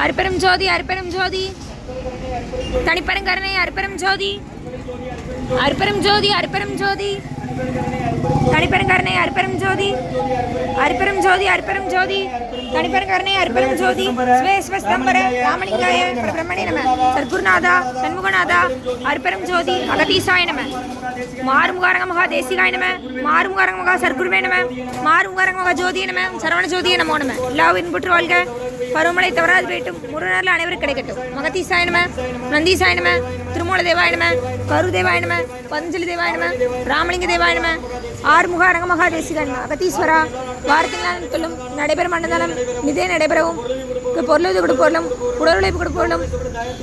அற்பெரும் ஜோதி அற்பெரும் ஜோதி தனிப்பெருங்கருணை அற்பெரும் ஜோதி அற்பெரும் ஜோதி அற்பெரும் ஜோதி தனிப்பெருங்கருணை அற்பெரும் ஜோதி அற்பெரும் ஜோதி அற்பெரும் ஜோதி தனிப்பெருங்கருணை அற்பெரும் ஜோதி ஸ்வேஸ்வஸ்தம்பர ராமலிங்காய பிரம்மணே நம சத்குருநாதா சண்முகநாதா அற்பெரும் ஜோதி அகதீசாய நம மாறுமுகாரங்க மகா தேசிகாய நம மாறுமுகாரங்க மகா சர்க்குருவே நம மாறுமுகாரங்க மகா ஜோதிய நம சரவண ஜோதிய நமோ நம எல்லாவும் இன்புற்று வாழ்க பருவமழை தவறாது போயிட்டும் முருகனர்ல அனைவரும் கிடைக்கட்டும் மகதீசாய நம நந்தீசாய நம திருமூல தேவாய நம கரு தேவாய நம பதஞ்சலி தேவாய நம ராமலிங்க தேவாய நம ஆறுமுக அரங்க மகா தேசிகாய நம அகதீஸ்வரா வார்த்தைகளும் நடைபெறும் அன்னதானம் நிதே நடைபெறவும் பொருளது கொடுப்பொருளும் உடல் உழைப்பு கொடுப்பொருளும்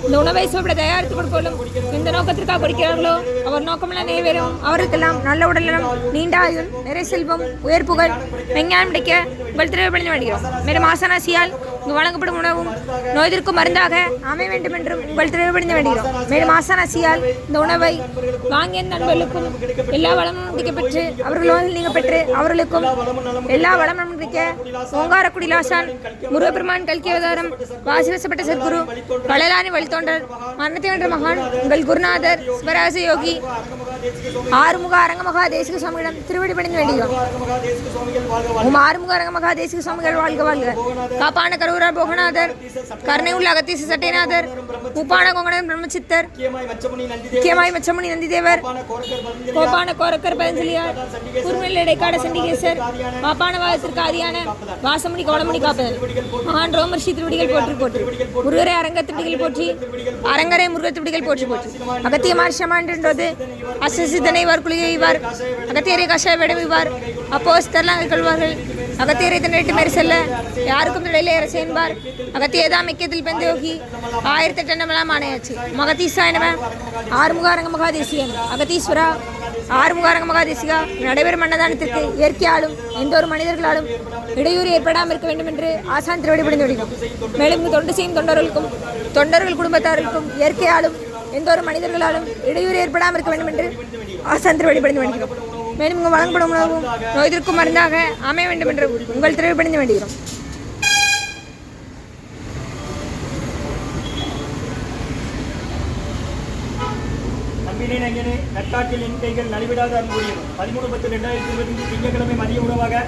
இந்த உணவை சோப்பிட தயாரித்து கொடுப்பொருளும் இந்த நோக்கத்திற்காக கொடுக்கிறார்களோ அவர் நோக்கமெல்லாம் நிறைவேறும் அவருக்கெல்லாம் நல்ல உடல்நலம் நீண்ட ஆயுள் நிறை செல்வம் உயர் புகழ் விஞ்ஞானம் கிடைக்க உங்கள் திரைப்படைந்து வேண்டுகிறோம் மேலும் ஆசனாசியால் இங்கு வழங்கப்படும் உணவும் நோய்திற்கும் மருந்தாக அமைய வேண்டும் என்றும் உங்கள் திரைப்படைந்து வேண்டுகிறோம் மேலும் ஆசனாசியால் இந்த உணவை வாங்கிய நண்பர்களுக்கும் எல்லா வளமும் கிடைக்கப்பெற்று அவர்கள் நீங்க பெற்று அவர்களுக்கும் எல்லா வளமும் கிடைக்க ஓங்காரக்குடி லாசான் முருகப்பெருமான் கல்கி அவதாரம் வாசிவசப்பட்ட சத்குரு வளலானி வழித்தோன்றர் மரணத்தை வென்ற மகான் உங்கள் குருநாதர் ஸ்வராச யோகி ஆறுமுக அரங்க மகா தேசிக சுவாமிகளிடம் திருவடி பணிந்து வேண்டுகிறோம் ஆறுமுக அரங்க மகா தேசிக சுவாமிகள் வாழ்க வாழ்க காப்பான கரூரா போகநாதர் கருணை உள்ள அகத்தீச சட்டைநாதர் உப்பான கொங்கணன் பிரம்மச்சித்தர் முக்கியமாய் மச்சமுனி நந்திதேவர் கோப்பான கோரக்கர் பதஞ்சலியார் குருமெல்ல இடைக்காட சண்டிகேசர் பாப்பான வாதத்திற்கு ஆதியான வாசமுனி கோலமுனி காப்பதர் மகான் ரோமர்ஷி திருவடிகள் போற்றி போற்றி முருகரை அரங்க திருவடிகள் போற்றி அரங்கரை முருக திருவடிகள் போற்றி போற்றி அகத்திய மார்ஷமான்றது அசசிதனை வார் குளிகை இவார் அகத்தியரை கஷாய வேடம் இவார் அப்போஸ் தரலாங்க கொள்வார்கள் அகத்தியரை தன்னிட்டு மேறி செல்ல யாருக்கும் இடையிலே ஏற சேர்ந்தார் அகத்தியதான் மிக்கத்தில் பெந்தோகி 1008 எண்ணமெல்லாம் ஆணையாச்சு மகதீசாயனவ ஆறுமுகாரங்க மகாதேசியன் அகதீஸ்வரா ஆறுமுகாரங்க மகாதேசிகா நடைபெறும் அன்னதானத்திற்கு இயற்கையாலும் எந்த ஒரு மனிதர்களாலும் இடையூறு ஏற்படாமல் இருக்க வேண்டும் என்று ஆசான் திருவடி பணிந்து விடுகிறோம். மேலும் தொண்டு செய்யும் தொண்டர்கள் குடும்பத்தார்களுக்கும் இயற்கையாலும் எந்த ஒரு மனிதர்களாலும் இடையூறு ஏற்படாமல் இருக்க வேண்டும் என்று ஆசான் திருவடி பணிந்து வேண்டுகிறோம். மேலும் இங்கு வழங்கப்படும் உணவும் நோய்திற்கும் மருந்தாக அமைய வேண்டும் என்று உங்கள் திருவடி பணிந்து வேண்டுகிறோம். நட்காட்டில் எண்ணிக்கைகள் நலிவிடாத அன்புரியும் 13/10/2025 திங்கட்கிழமை மதிய உணவாக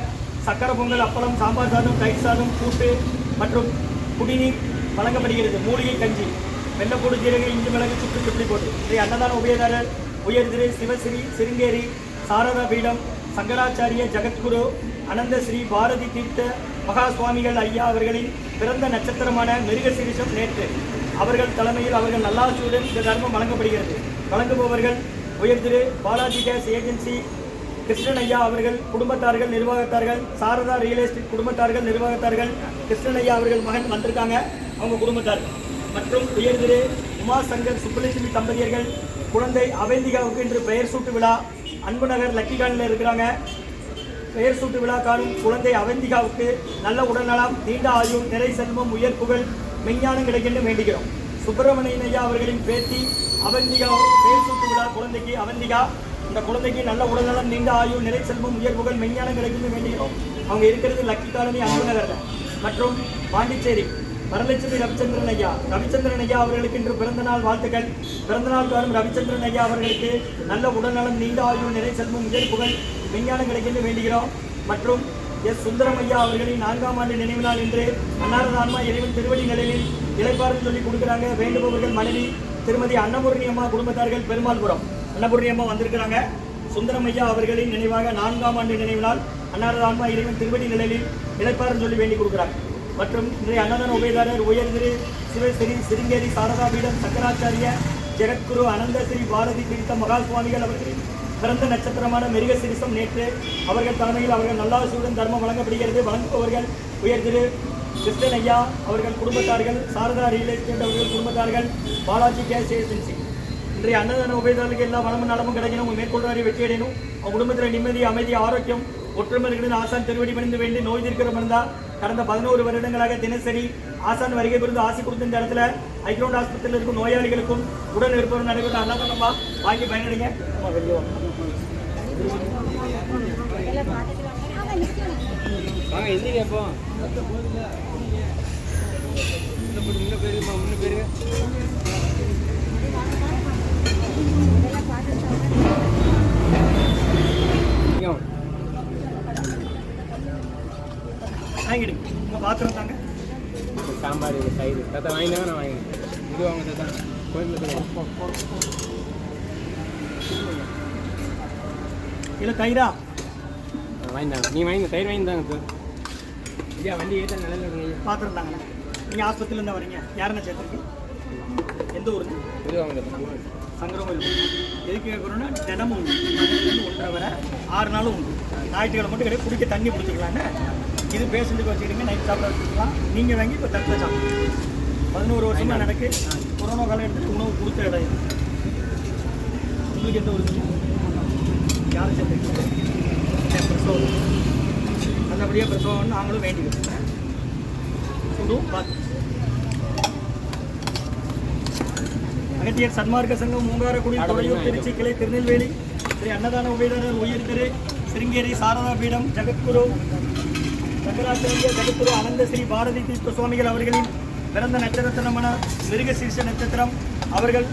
சக்கரை பொங்கல் அப்பளம் சாம்பார் சாதம் தயிர் சாதம் கூட்டு மற்றும் குடிநீர் வழங்கப்படுகிறது. மூலிகை கஞ்சி வெள்ளப்பூடு ஜீரக இஞ்சி மிளகு சுற்றி போட்டு ஸ்ரீ அன்னதான உபயதாரர் உயர் திரு சிவஸ்ரீ சிருங்கேரி சாரதா பீடம் சங்கராச்சாரிய ஜெகத்குரு அனந்த ஸ்ரீ பாரதி தீர்த்த மகா சுவாமிகள் ஐயா அவர்களின் பிறந்த நட்சத்திரமான மிருகசீரிஷம் நேற்று அவர்கள் தலைமையில் அவர்கள் நல்லாட்சியுடன் இந்த தர்மம் வழங்கப்படுகிறது. வழங்குபவர்கள் உயர் திரு பாலாஜி கேஸ் ஏஜென்சி கிருஷ்ணன் ஐயா அவர்கள் குடும்பத்தார்கள் நிர்வாகத்தார்கள் சாரதா ரியல் எஸ்டேட் குடும்பத்தார்கள் நிர்வாகத்தார்கள் கிருஷ்ணன் ஐயா அவர்கள் மகன் வந்திருக்காங்க அவங்க குடும்பத்தார்கள் மற்றும் உயர் திரு உமாசங்கர் சுப்புலட்சுமி தம்பதியர்கள் குழந்தை அவந்திகாவுக்கு இன்று பெயர் சூட்டு விழா அன்பு நகர் லக்கிகானில் இருக்கிறாங்க. பெயர் சூட்டு விழா காணும் குழந்தை அவந்திகாவுக்கு நல்ல உடல்நலம் நீண்ட ஆயுள் நிறை செல்வம் உயர் புகழ் மெஞ்ஞானம் கிடைக்கென்று வேண்டுகிறோம். சுப்பிரமணியன் ஐயா அவர்களின் பேத்தி அவந்திகா பெயர் சூட்டு விழா குழந்தைக்கு அவந்திகா இந்த குழந்தைக்கு நல்ல உடல்நலம் நீண்ட ஆயுள் நிறை செல்வம் உயர் புகழ் மெஞ்ஞானம் கிடைக்கென்று வேண்டுகிறோம். அவங்க இருக்கிறது லக்கி காலனி அன்பு நகரில். மற்றும் பாண்டிச்சேரி வரலட்சுமி ரவிச்சந்திரன் ஐயா அவர்களுக்கு இன்று பிறந்தநாள் வாழ்த்துக்கள். பிறந்தநாள் காலம் ரவிச்சந்திரன் ஐயா அவர்களுக்கு நல்ல உடல்நலம் நீண்ட ஆயுள் நிறை செல்வம் உயர் புகழ் விஞ்ஞானம் கிடைக்கென்று வேண்டுகிறோம். மற்றும் எஸ் சுந்தரம் ஐயா அவர்களின் 4ஆம் ஆண்டு நினைவு நாள் இன்று அன்னாரது ஆன்மா இறைவன் திருவடி நிலையில் இளைப்பாறுன்னு சொல்லி கொடுக்குறாங்க. வேண்டுபவர்கள் மனைவி திருமதி அன்னபூர்ணி அம்மா குடும்பத்தார்கள் பெருமாள்புரம் அன்னபூர்ணி அம்மா வந்திருக்கிறாங்க. சுந்தரம் ஐயா அவர்களின் நினைவாக 4ஆம் ஆண்டு நினைவு நாள் அன்னாரது ஆன்மா இறைவன் திருவடி நிலையில் இளைப்பாறுன்னு சொல்லி வேண்டி கொடுக்குறாங்க. மற்றும் இன்றைய அன்னதான உபயதாரர் உயர் திரு சிவஸ்ரீ சிருங்கேரி சாரதா பீடம் சங்கராச்சாரிய ஜெகத்குரு அனந்த ஸ்ரீ பாரதி தீர்த்த மகா சுவாமிகள் அவர்களின் பிறந்த நட்சத்திரமான மிருகசீரிஷம் நேற்று அவர்கள் தலைமையில் அவர்கள் நல்லாசியுடன் தர்மம் வழங்கப்படுகிறது. வழங்குபவர்கள் உயர் திரு கிருஷ்ணன் ஐயா அவர்கள் குடும்பத்தார்கள் சாரதா ரியல் எஸ்டேட் அவர்கள் குடும்பத்தார்கள் பாலாஜி கேஸ் ஏஜென்சி. இன்றைய அன்னதான உபயதாரர்களுக்கு எல்லா வளமும் நலமும் கிடைக்கணும். உங்கள் மேற்கொள்வாரி வெற்றி அடையணும். அவங்க குடும்பத்தில் நிம்மதி அமைதி ஆரோக்கியம் ஒற்றுமை இருக்கிறது. ஆசான் திருவடி பணிந்து வேண்டி நோய் தீர்க்கிற மருந்தா கடந்த 11 வருடங்களாக தினசரி ஆசான் வருகை புரிந்து ஆசி கொடுத்த இந்த இடத்துல ஐக்ரௌண்ட் ஆஸ்பத்திரியில் இருக்கும் நோயாளிகளுக்கும் உடன் இருப்பவரும் நடைபெற்ற அன்னதானமா வாங்கி பயனடைங்க. வாங்க. சாம்பார் இது தயிர் தத்தை வாங்கினா நான் வாங்கினேன். இது வாங்க தத்தா கோயிலுக்கு இல்லை தயிரா வாங்கிட்டாங்க. நீ வாங்கி தயிர் வாங்கிட்டாங்க சார். ஐயா வண்டி ஏற்ற நிலையில் பார்த்துருந்தாங்கண்ணா. நீங்கள் ஆஸ்பத்திரியிலேருந்து வரீங்க, யாருன்னா சேர்த்துருக்கு? எந்த ஊருங்க? இது வாங்க சங்கரகோயில். எதுக்கு கேட்குறோன்னா தினமும் உண்டு. 1:30 வரை 6 நாளும் உண்டு. ஞாயிற்றுக்கிழமை மட்டும் கிடையாது. குடிக்க தண்ணி பிடிச்சிக்கலான்னு இது பேஷண்ட்டுக்கு வச்சுக்கிடுங்க. நைட் சாப்பிட வச்சுக்கலாம். நீங்கள் வாங்கி இப்போ தட்டில் சாப்பிடுங்க. 11 வருஷமாக நடக்கு. கொரோனா காலகட்டத்தில் உணவு கொடுத்த இடம் இது. உங்களுக்கு எந்த ஊருக்கு? யாரும் சேர்த்துருக்கீங்க? பிரசவம் நல்லபடியாக பிரசவம்னு நாங்களும் வேண்டிக்கிறோம். சுடும் பார்த்து அகத்தியர் சன்மார்க்க சங்கம் மூங்காரக்குடி துறையூர் திருச்சி கிளை திருநெல்வேலி ஸ்ரீ அன்னதான உபயதாரர் உயிர் திரு சிருங்கேரி சாரதா பீடம் ஜெகத்குரு சங்கராச்சாரிய ஜெகத்குரு அனந்த ஸ்ரீ பாரதி தீர்த்த சுவாமிகள் அவர்களின் பிறந்த நட்சத்திரமான மிருக சீர்ஷ நட்சத்திரம் அவர்கள்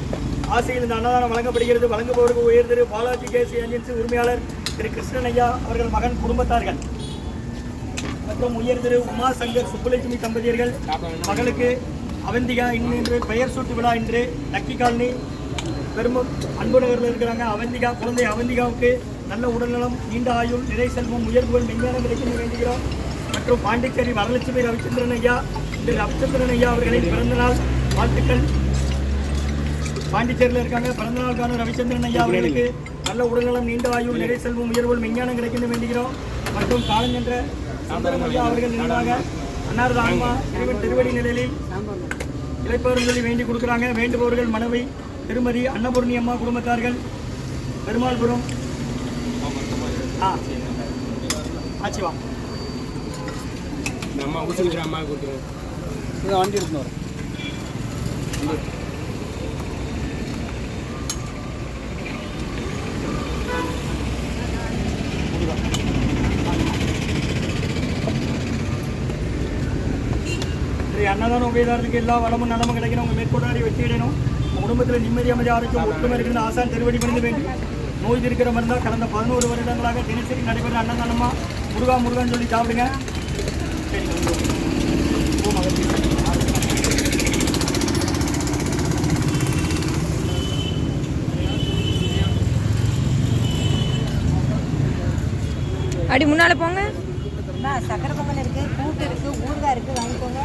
ஆசையில் இந்த அன்னதானம் வழங்கப்படுகிறது. வழங்குபவருக்கு உயர் திரு பாலாஜி கேசி ஏஜென்சி உரிமையாளர் திரு கிருஷ்ணன் ஐயா அவர்கள் மகன் குடும்பத்தார்கள் மற்றும் உயர் திரு உமா சங்கர் சுப்புலட்சுமி தம்பதியர்கள் மகளுக்கு அவந்திகா இன்று பெயர் சூட்டு விழா இன்று நக்கி காலனி பெரும் அன்பு நகரில் இருக்கிறாங்க. அவந்திகா குழந்தை அவந்திகாவுக்கு நல்ல உடல்நலம், நீண்ட ஆயுள், நிறை செல்வம், உயர்வுகள், மெஞ்ஞானம் கிடைக்கும் வேண்டுகிறோம். மற்றும் பாண்டிச்சேரி வரலட்சுமி ரவிச்சந்திரன் ஐயா திரு ரவிச்சந்திரன் ஐயா அவர்களின் பிறந்தநாள் வாழ்த்துக்கள். பாண்டிச்சேரியில் இருக்காங்க. பிறந்தநாளுக்கான ரவிச்சந்திரன் ஐயா அவர்களுக்கு நல்ல உடல்நலம், நீண்ட ஆயுள், நிறை செல்வம், உயர்வுகள், மெஞ்ஞானம் கிடைக்கும் வேண்டுகிறோம். மற்றும் காலஞ்சென்ற சுந்தரம் ஐயா அவர்கள் நினைவாக அன்னாரது ஆன்மா இறைவன் திருவடி நிலையில் இழைப்பவர்கள் சொல்லி வேண்டி கொடுக்குறாங்க. வேண்டுபவர்கள் மனைவி திருமதி அன்னபூர்ணி அம்மா குடும்பத்தார்கள் பெருமாள்புரம் ஆச்சிவா இந்த அம்மா ஊசி அம்மா கூட்டுவோம். இதை வண்டி எடுத்துன்னு வரும். அன்னதான உபயதாரத்துக்கு எல்லா வளமும் நலமும் கிடைக்கணும். உங்கள் மேற்கொண்டாடி வெற்றியிடணும். உங்கள் குடும்பத்தில் நிம்மதி அமைதி ஆரோக்கியம் ஒற்றுமை இருக்கிற ஆசான் திருவடி பணிந்து வேண்டி நோய் இருக்கிற மருந்தாக கடந்த 11 வருடங்களாக தினசரி நடைபெற அன்னதானமா முருகான்னு சொல்லி சாப்பிடுங்க. சரி அப்படி முன்னால் போங்க. சக்கரை பொங்கல் இருக்குது, கூட்டு இருக்குது, ஊறுகாய் இருக்குது, வாங்கிக்கோங்க.